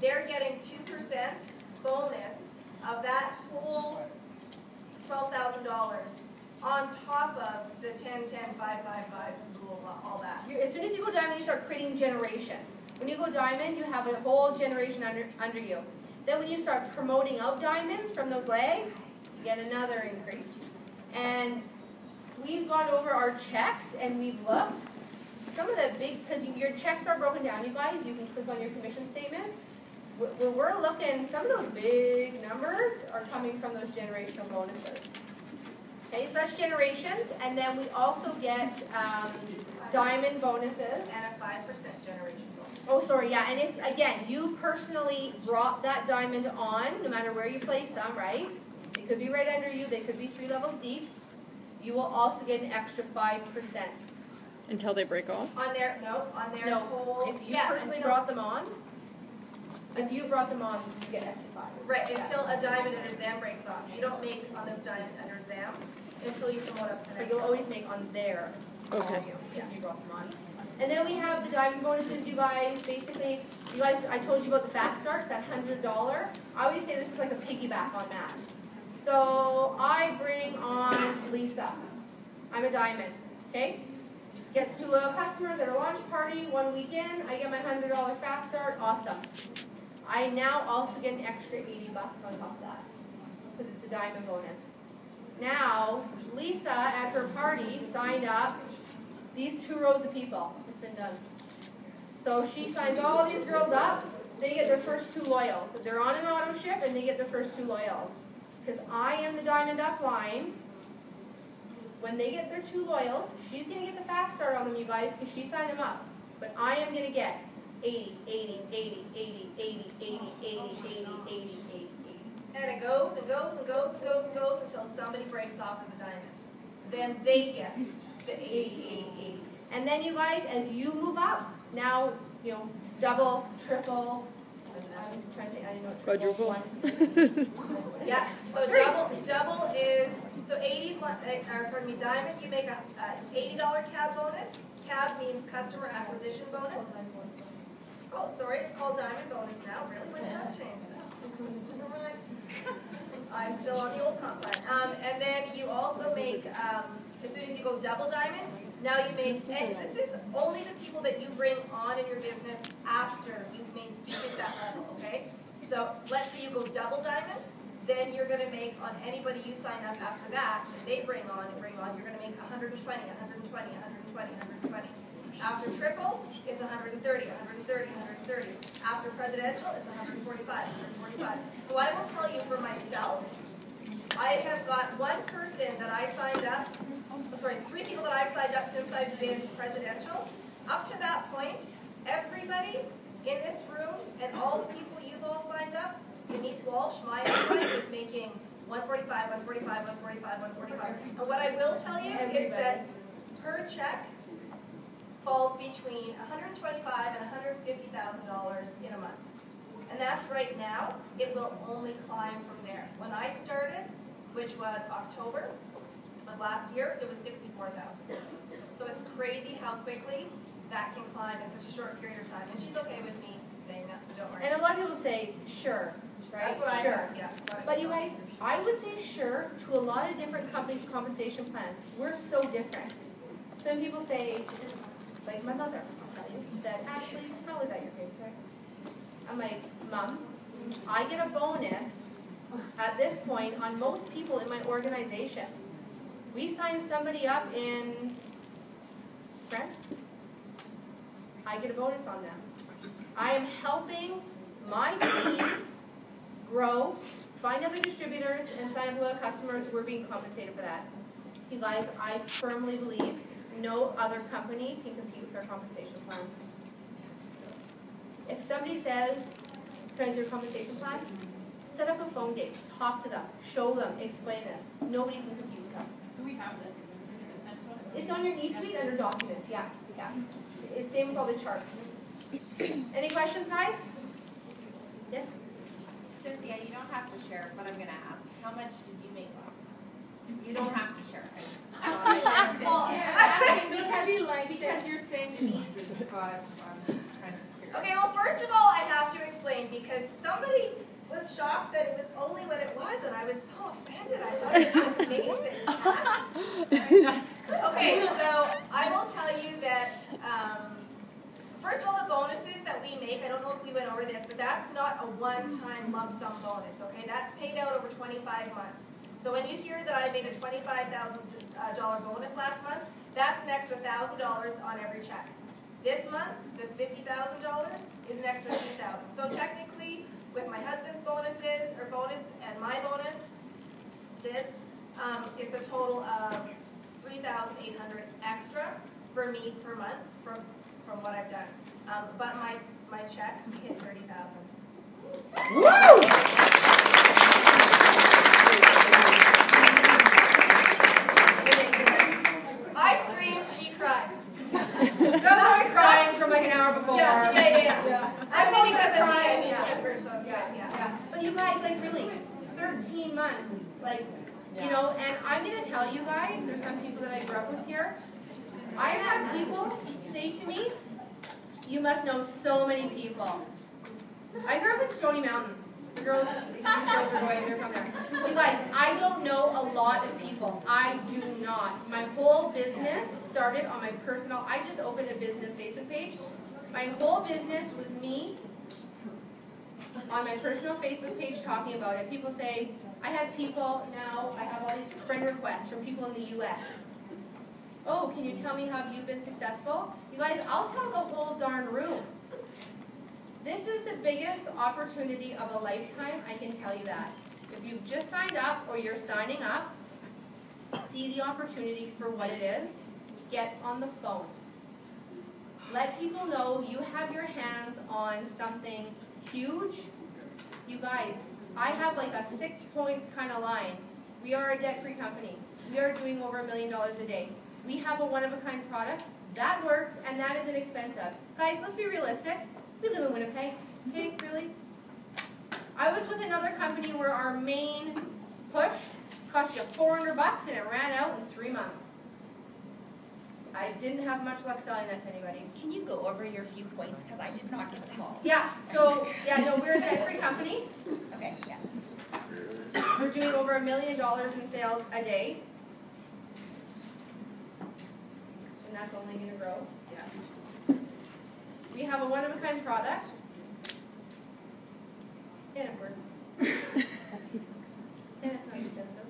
they're getting 2% bonus of that whole $12,000 on top of the 10, 10, 5, 5, 5, all that. As soon as you go diamond, you start creating generations. When you go diamond, you have a whole generation under you. Then when you start promoting out diamonds from those legs, you get another increase. And we've gone over our checks and we've looked. Some of the big, because your checks are broken down, you guys, you can click on your commission statements. Where we're looking, some of those big numbers are coming from those generational bonuses. Okay, so that's generations, and then we also get diamond bonuses. And a 5% generation bonus. Oh, sorry, yeah, and if, again, you personally brought that diamond on, no matter where you place them, right? They could be right under you, they could be 3 levels deep. You will also get an extra 5%. Until they break off? On their whole, If you yeah, personally until, brought them on, if you brought them on, you get extra 5. right, until a diamond under them breaks off. You don't make on the diamond under them until you promote up to the But next you'll one. always make on their Okay. volume, because you brought them on. And then we have the diamond bonuses, you guys. Basically, you guys, I told you about the fast starts, that $100. I always say this is like a piggyback on that. So I bring on Lisa. I'm a diamond, okay? Gets 2 loyal customers at a launch party one weekend. I get my $100 fast start, awesome. I now also get an extra $80 on top of that, because it's a diamond bonus. Now, Lisa at her party signed up these 2 rows of people. It's been done. So she signs all these girls up. They get their first 2 loyals. So they're on an auto ship and they get their first 2 loyals. Because I am the diamond upline. When they get their 2 loyals, she's going to get the fast start on them, you guys, because she signed them up. But I am going to get 80, 80, 80, 80, 80, 80, 80, 80, 80, 80, 80. And it goes and goes and goes and goes and goes until somebody breaks off as a diamond. Then they get the 80, 80, 80. And then you guys, as you move up, now, double, triple, I'm trying to think, I didn't know what Quadruple. one. Yeah, so double is, so 80's one, diamond, you make a $80 cab bonus. Cab means customer acquisition bonus. Oh, sorry, it's called diamond bonus now. Really? When did that change? Never mind. I'm still on the old comp plan. And then you also make, as soon as you go double diamond, now you make, and this is only the people that you bring on in your business after you hit that level, okay? So let's say you go double diamond, then you're going to make on anybody you sign up after that, and they bring on, you're going to make 120, 120, 120, 120. After triple, it's 130, 130, 130. After presidential, it's 145, 145. So I will tell you for myself, I have got 1 person that I signed up, 3 people that I've signed up since I've been presidential. Up to that point, everybody in this room and all the people you've all signed up, Denise Walsh, my upline, is making 145, 145, 145, 145. And what I will tell you is that her check falls between $125,000 and $150,000 in a month. And that's right now. It will only climb from there. When I started, which was October of last year, it was $64,000. So it's crazy how quickly that can climb in such a short period of time. And she's okay with me saying that, so don't worry. And a lot of people say, sure, right? That's what sure. yeah. But you guys, I would say sure to a lot of different companies' compensation plans. We're so different. Some people say, like my mother, I'll tell you, said, Ashley, how is that your paycheck? I'm like, Mom, I get a bonus at this point on most people in my organization. We sign somebody up in French, I get a bonus on them. I am helping my team grow, find other distributors, and sign up loyal customers. We're being compensated for that. You guys, I firmly believe no other company can compete with our compensation plan. If somebody says, "Can I see your compensation plan?" set up a phone date, talk to them, show them, explain this. Nobody can compete with us. Do we have this? Is it sent to us? It's on your e-suite under documents, yeah. It's same with all the charts. Any questions, guys? Yes? Cynthia, you don't have to share, but I'm going to ask. How much did you make last month? You don't have to share. Because you're saying Denise, so I'm just trying to figure out. Okay, well, first of all, I have to explain because somebody was shocked that it was only what it was, and I was so offended. I thought it was amazing. Okay, so I will tell you that, first of all, the bonuses that we make, I don't know if we went over this, but that's not a one-time lump sum bonus, okay? That's paid out over 25 months. So when you hear that I made a $25,000 bonus last month, that's an extra $1,000 on every check. This month, the $50,000 is an extra $2,000. So technically, with my husband's bonus and my bonus, it's a total of $3,800 extra for me per month from what I've done. But my check hit $30,000. Woo! I screamed, she cried. Yeah. But you guys, like really, 13 months, like, you know, and I'm going to tell you guys, there's some people that I grew up with here. I have people say to me, you must know so many people. I grew up in Stony Mountain. The girls, these girls are going, they're from there. You guys, I don't know a lot of people. I do not. My whole business started on my personal, I just opened a business Facebook page. My whole business was me on my personal Facebook page talking about it. People say, I have people now, I have all these friend requests from people in the US. Oh, can you tell me how you've been successful? You guys, I'll tell the whole darn room. This is the biggest opportunity of a lifetime, I can tell you that. If you've just signed up or you're signing up, see the opportunity for what it is. Get on the phone. Let people know you have your hands on something huge. You guys, I have like a 6-point kind of line. We are a debt-free company. We are doing over $1 million a day. We have a one-of-a-kind product. That works, and that isn't expensive. Guys, let's be realistic. We live in Winnipeg. Okay, really? I was with another company where our main push cost you $400 and it ran out in 3 months. I didn't have much luck selling that to anybody. Can you go over your few points, because I did not get them all. Yeah, so, yeah, no, we're a debt-free company. Okay, yeah. We're doing over $1 million in sales a day. And that's only going to grow. Yeah. We have a one-of-a-kind product. And it works. And it's not expensive.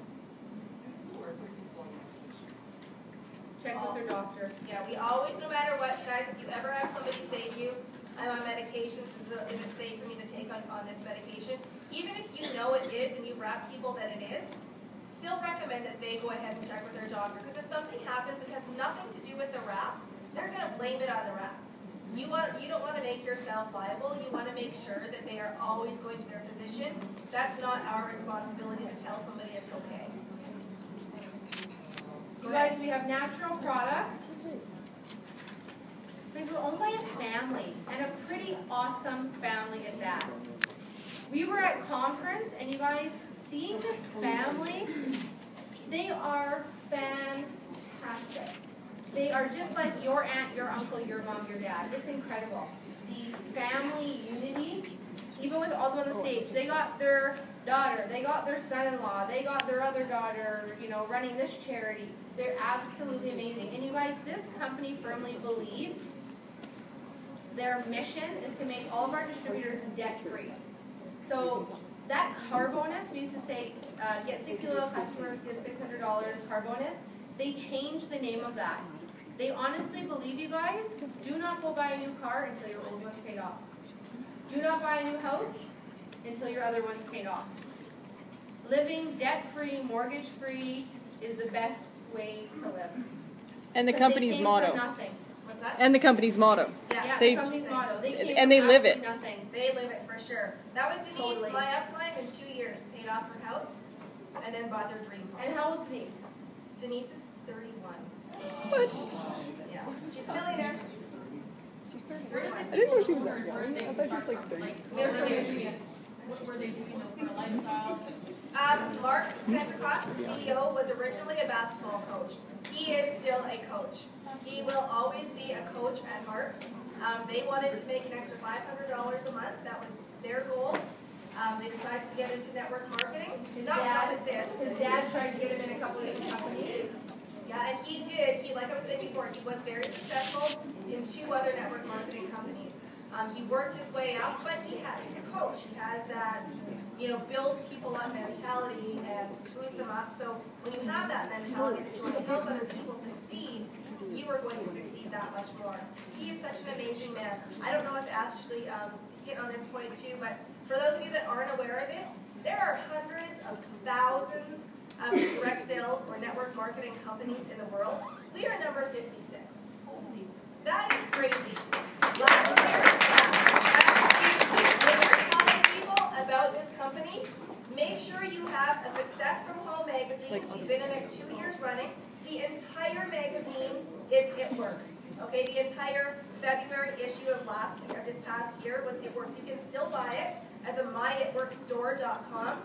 Check with their doctor. Yeah, we always, no matter what, guys, if you ever have somebody say to you, I'm on medications, is it safe for me to take on this medication? Even if you know it is and you wrap people that it is, still recommend that they go ahead and check with their doctor. Because if something happens that has nothing to do with the wrap, they're going to blame it on the wrap. You don't want to make yourself liable. You want to make sure that they are always going to their physician. That's not our responsibility to tell somebody it's okay. You guys, we have natural products. Because we're owned by a family, and a pretty awesome family at that. We were at conference, and you guys, seeing this family, they are fantastic. They are just like your aunt, your uncle, your mom, your dad. It's incredible. The family unity, even with all of them on the stage, they got their daughter, they got their son-in-law, they got their other daughter, you know, running this charity. They're absolutely amazing. And you guys, this company firmly believes their mission is to make all of our distributors debt-free. So that car bonus, we used to say, get 60 loyal customers, get $600 car bonus. They changed the name of that. They honestly believe, you guys, do not go buy a new car until your old one's paid off. Do not buy a new house until your other one's paid off. Living debt-free, mortgage-free is the best way to live. And the company's motto. What's that? And the company's motto. Yeah, the company's motto. And they live it. Nothing. They live it for sure. That was Denise, Totally. my upline, in 2 years, paid off her house, and then bought their dream home. And how old's Denise? Denise is 31. What? Yeah, she's a millionaire. I didn't know she was that young. I thought she was like 30. What were they doing for a lifestyle? Mark Pentecost, the CEO, was originally a basketball coach. He is still a coach. He will always be a coach at heart. They wanted to make an extra $500 a month. That was their goal. They decided to get into network marketing. Not with this. His dad tried to get him in a couple of different companies. Yeah, and he did. Like I was saying before, he was very successful in 2 other network marketing companies. He worked his way up, but he's a coach. He has that, build people up mentality and boost them up. So when you have that mentality that you want to help other people succeed, you are going to succeed that much more. He is such an amazing man. I don't know if Ashley hit on this point too, but for those of you that aren't aware of it, there are hundreds of thousands of direct sales or network marketing companies in the world. We are number 56. That is crazy. Last year, that's huge. When you're telling people about this company, make sure you have a Success from Home magazine. We've been in it 2 years running. The entire magazine is It Works. Okay, the entire February issue of this past year was It Works. You can still buy it. at the myitworkstore.com,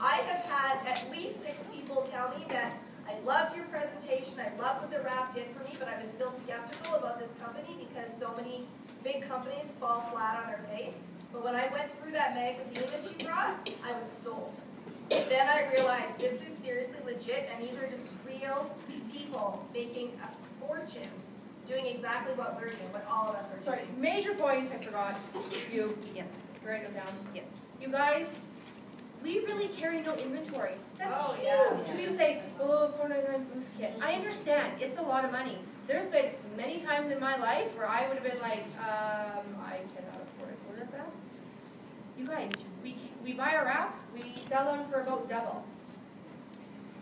I have had at least 6 people tell me that I loved your presentation, I loved what the wrap did for me, but I was still skeptical about this company because so many big companies fall flat on their face. But when I went through that magazine that you brought, I was sold. Then I realized this is seriously legit, and these are just real people making a fortune doing exactly what we're doing, what all of us are doing. Sorry, major point I forgot. You. Yeah. Write it down. Yeah. You guys, we really carry no inventory. That's Oh, huge. yeah. People say, oh, $4.99 boost kit. I understand. It's a lot of money. There's been many times in my life where I would have been like, I cannot afford a quarter of that. You guys, we buy our wraps, we sell them for about double.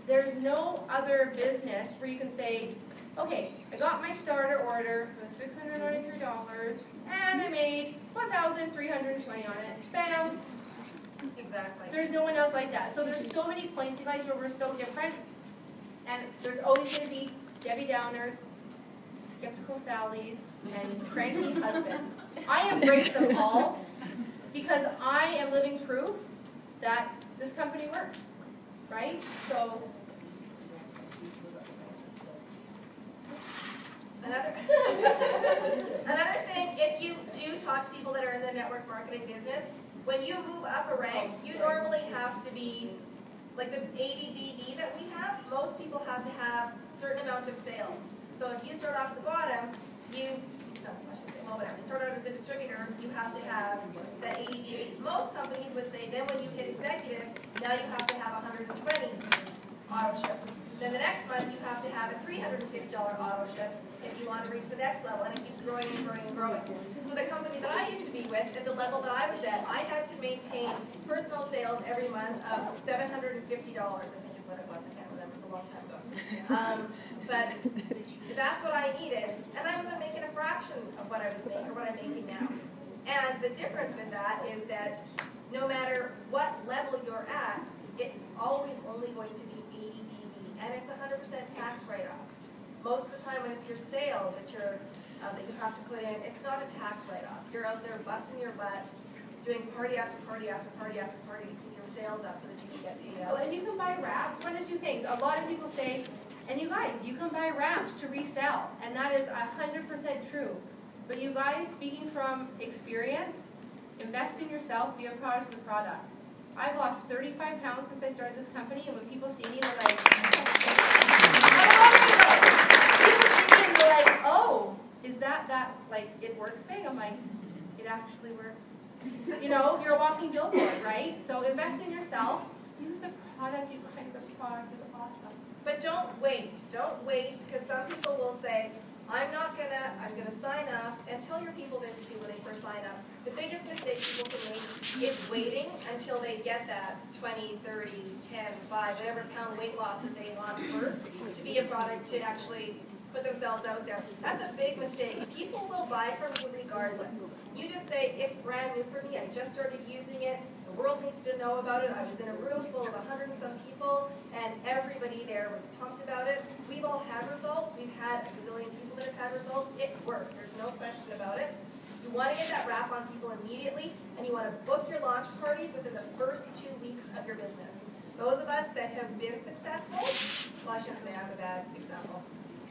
There's no other business where you can say, okay, I got my starter order for $693 and I made $1,320 on it. Bam! Exactly. There's no one else like that. So there's so many points, you guys, where we're so different. And there's always going to be Debbie Downers, skeptical Sallys, and cranky husbands. I embrace them all because I am living proof that this company works, right? So Another thing, if you do talk to people that are in the network marketing business, when you move up a rank, you normally have to be, like the ADBB that we have, most people have to have a certain amount of sales. So if you start off at the bottom, you start out as a distributor, you have to have that ADBB. Most companies would say, then when you hit executive, now you have to have 120 auto ship. Then the next month, you have to have a $350 auto ship if you want to reach the next level, and it keeps growing and growing and growing. So the company that I used to be with, at the level that I was at, I had to maintain personal sales every month of $750, I think is what it was. I can't remember, it's a long time ago. But that's what I needed, and I wasn't making a fraction of what I was making, or what I'm making now. And the difference with that is that no matter what level you're at, it's always only going to be ADBB, and it's 100% tax write-off. Most of the time when it's your sales that you have to put in, it's not a tax write-off. You're out there busting your butt, doing party after party after party after party to keep your sales up so that you can get paid out. well, and you can buy wraps. One of two things. A lot of people say, and you guys, you can buy wraps to resell, and that is 100% true. But you guys, speaking from experience, invest in yourself, be a product of the product. I've lost 35 pounds since I started this company, and when people see me, they're like, they're like, oh, is that like it works thing? I'm like, it actually works. You know, you're a walking billboard, right? So invest in yourself. Use the product, you guys. The product is awesome. But don't wait, because some people will say, I'm gonna sign up, and tell your people this too when they first sign up. The biggest mistake people can make is waiting until they get that 20, 30, 10, 5, whatever pound weight loss that they want first to be a product to actually put themselves out there. That's a big mistake. People will buy from you regardless. You just say, it's brand new for me, I just started using it, the world needs to know about it. I was in a room full of 100 and some people, and everybody there was pumped about it. We've all had results. We've had a gazillion people that have had results. It works. There's no question about it. You want to get that wrap on people immediately, and you want to book your launch parties within the first 2 weeks of your business. Those of us that have been successful, well, I shouldn't say I'm a bad example,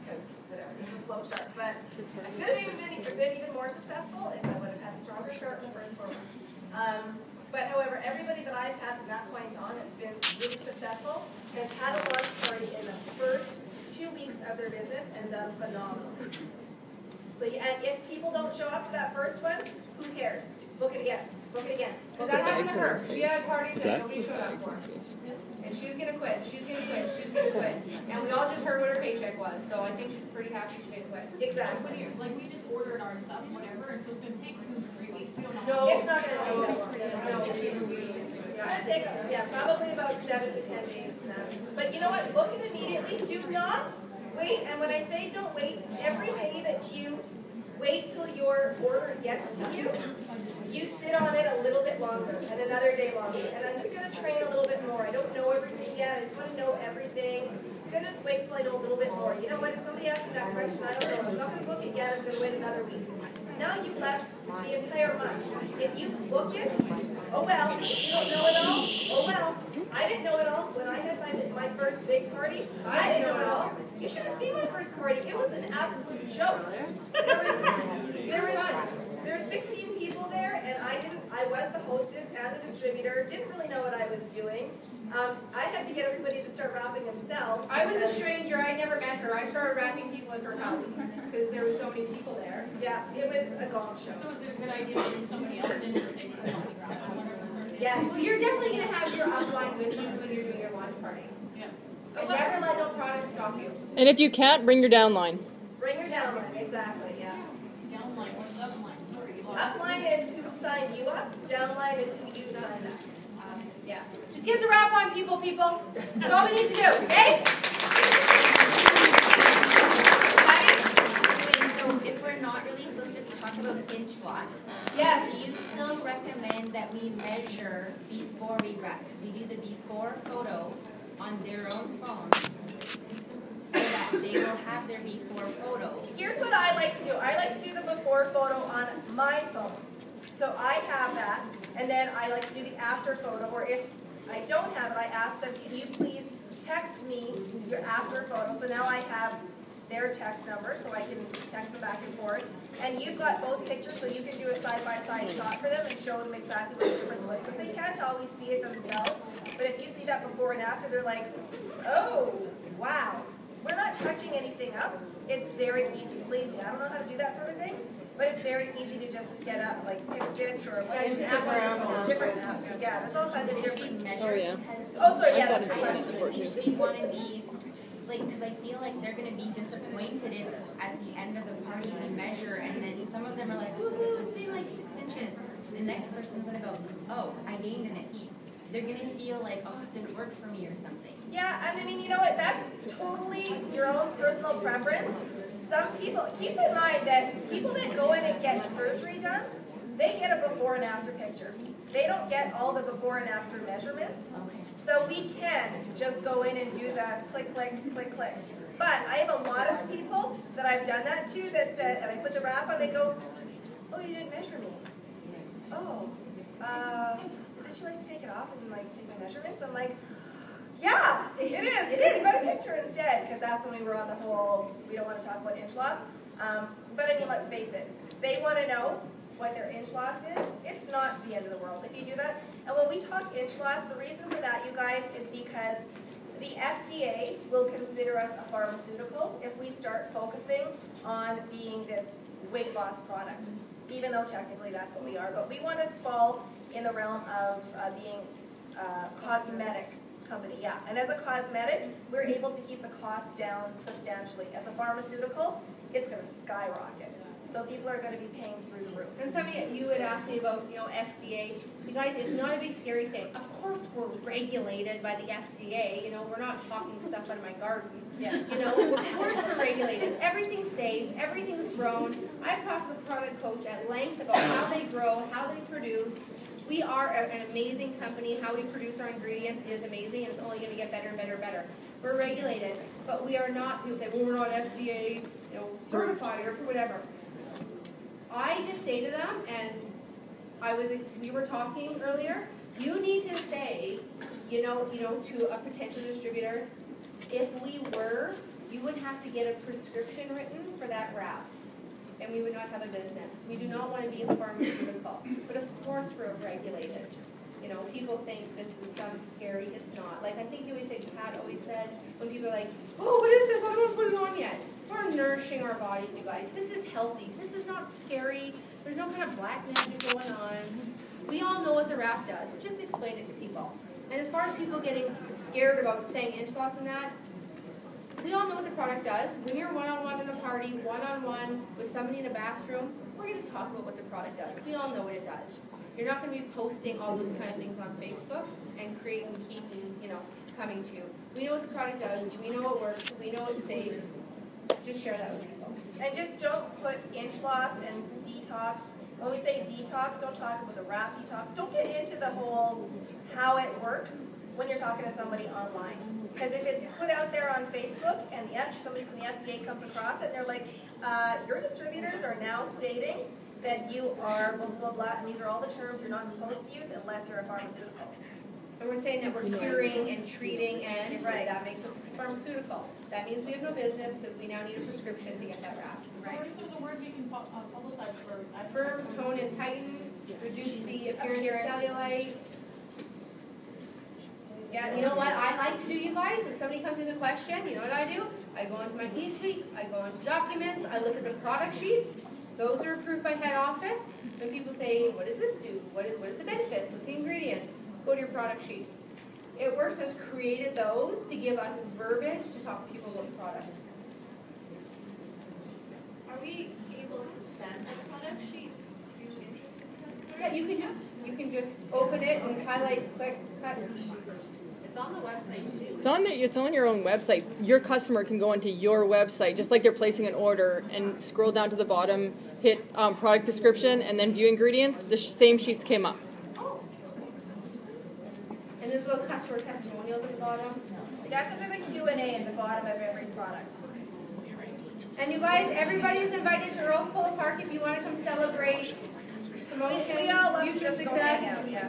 because whatever, it was a slow start, but I could have been even more successful if I would have had a stronger start in the first 4 months. But however, everybody that I've had from that point on that's been really successful has had a launch party in the first 2 weeks of their business and done phenomenally. So and if people don't show up to that first one, who cares? Book it again. Book it again. Because that happened to her. She had parties that nobody showed up for. And she was going to quit. She was going to quit. She was going to quit. And we all just heard what her paycheck was. So I think she's pretty happy she didn't quit. Exactly. Like we just ordered our stuff, whatever, so it's going to take 2 to 3 weeks. We don't know. No. It's not going to take that long. It's going to take, probably about 7 to 10 days max. But you know what? Book it immediately. Do not wait. And when I say don't wait, every day that you wait till your order gets to you, you sit on it a little bit longer and another day longer. And I'm just going to train a little bit more. I don't know everything yet. I just want to know everything. I'm just going to wait till I know a little bit more. You know what? If somebody asks me that question, I don't know. I'm not going to book it yet. I'm going to wait another week. Now you've left the entire month. If you book it, oh well. You don't know it all, oh well. I didn't know it all when I had my first big party. I didn't know it all. You should have seen my first party. It was an absolute joke. There were 16 people there, and I was the hostess and the distributor. Didn't really know what I was doing. I had to get everybody to start wrapping themselves. I was a stranger. I never met her. I started wrapping people at her house because there were so many people there. Yeah, it was a gong show. So is it a good idea to bring somebody else in and take the coffee wrap? I wonder if there's Yes. Well, you're definitely going to have your upline with you when you're doing your launch party. Yes. And never let no product stop you. And if you can't, bring your downline. Bring your downline, exactly, yeah. Downline, what's upline? Sorry. Upline is who signed you up, downline is who you signed up. Yeah. Just get the wrap on, people. That's all we need to do, okay? So if we're not really supposed to talk about inch lots, Yes. do you still recommend that we measure before we wrap? We do the before photo on their own phone so that they will have their before photo. Here's what I like to do. I like to do the before photo on my phone. So I have that, and then I like to do the after photo, or if I don't have it, I ask them, can you please text me your after photo? So now I have their text number, so I can text them back and forth. And you've got both pictures, so you can do a side-by-side shot for them and show them exactly what the difference was, because they can't always see it themselves. But if you see that before and after, they're like, oh, wow. We're not touching anything up. It's very easy. Lazy. I don't know how to do that sort of thing, but it's very easy to just get up, like Stitch or like Instagram. different apps. Yeah, there's all kinds of But it should be different. measured Oh, yeah. because Oh, sorry, yeah, I've that's got your it. question. we want to be, like, because I feel like they're going to be disappointed if at the end of the party we measure and then some of them are like, woohoo, it's been like 6 inches. The next person's going to go, oh, I gained an inch. They're going to feel like, oh, it didn't work for me or something. Yeah, and I mean, you know what, that's totally your own personal preference. Some people, keep in mind that people that go in and get surgery done, they get a before and after picture. They don't get all the before and after measurements. So we can just go in and do the click, click, click, click. But I have a lot of people that I've done that to that said, and I put the wrap on, they go, oh, you didn't measure me. Oh, is it too late to take it off and like take my measurements? I'm like, yeah, it is. Good, you got a picture instead, because that's when we were on the whole, we don't want to talk about inch loss. But I mean, let's face it, they want to know what their inch loss is. It's not the end of the world if you do that. And when we talk inch loss, the reason for that, you guys, is because the FDA will consider us a pharmaceutical if we start focusing on being this weight loss product, even though technically that's what we are. But we want to fall in the realm of being a cosmetic company, yeah. And as a cosmetic, we're able to keep the cost down substantially. As a pharmaceutical, it's going to skyrocket. So people are going to be paying through the roof. And somebody, you had asked me about, FDA. You guys, it's not a big scary thing. Of course we're regulated by the FDA. We're not talking stuff out of my garden. Yeah. Of course we're regulated. Everything's safe. Everything's grown. I've talked with product coach at length about how they grow, how they produce. We are an amazing company. How we produce our ingredients is amazing, and it's only going to get better and better and better. We're regulated, but we are not, people say, well, we're not FDA, certified or whatever. I just say to them, and we were talking earlier, you need to say, to a potential distributor, if we were, you would have to get a prescription written for that wrap, and we would not have a business. We do not want to be a pharmaceutical, but of course we're regulated. People think this is some scary, it's not. Like I think you always say, Pat always said, when people are like, oh, what is this? I don't put it on yet. We're nourishing our bodies, you guys. This is healthy. This is not scary. There's no kind of black magic going on. We all know what the wrap does. Just explain it to people. And as far as people getting scared about saying inch loss and that, we all know what the product does. When you're one-on-one in a party, one-on-one with somebody in a bathroom, we're going to talk about what the product does. We all know what it does. You're not going to be posting all those kind of things on Facebook and creating heat and, coming to you. We know what the product does. We know it works. We know it's safe. Just share that with people. And just don't put inch loss and detox. When we say detox, don't talk about the wrap detox. Don't get into the whole how it works when you're talking to somebody online. Because if it's put out there on Facebook and somebody from the FDA comes across it and they're like, your distributors are now stating that you are blah, blah, blah, and these are all the terms you're not supposed to use unless you're a pharmaceutical. And we're saying that we're curing and treating, and Right. that makes it pharmaceutical. That means we have no business because we now need a prescription to get that wrap. So what are some of the words we can publicize for? Firm, tone, and tighten, reduce the appearance of cellulite. Yeah, You know what I like to do, you guys? If somebody comes with a question, you know what I do? I go into my e-suite, I go into documents, I look at the product sheets. Those are approved by head office. When people say, what does this do? What is the benefits? What's the ingredients? Go to your product sheet. It Works has created those to give us verbiage to talk to people about the products. Are we able to send the product sheets to interested customers? Yeah, you can just open it and highlight, click, cut. It's on the website too. It's on your own website. Your customer can go onto your website, just like they're placing an order, and scroll down to the bottom, hit product description, and then view ingredients. The same sheets came up. And there's little customer testimonials at the bottom. That's under the Q&A at the bottom of every product. And you guys, everybody is invited to Earl's Polo Park if you want to come celebrate promotions, We all love to future just go hang success. out, yeah.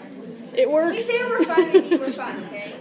It We works. say we're fun, we mean we're fun, okay?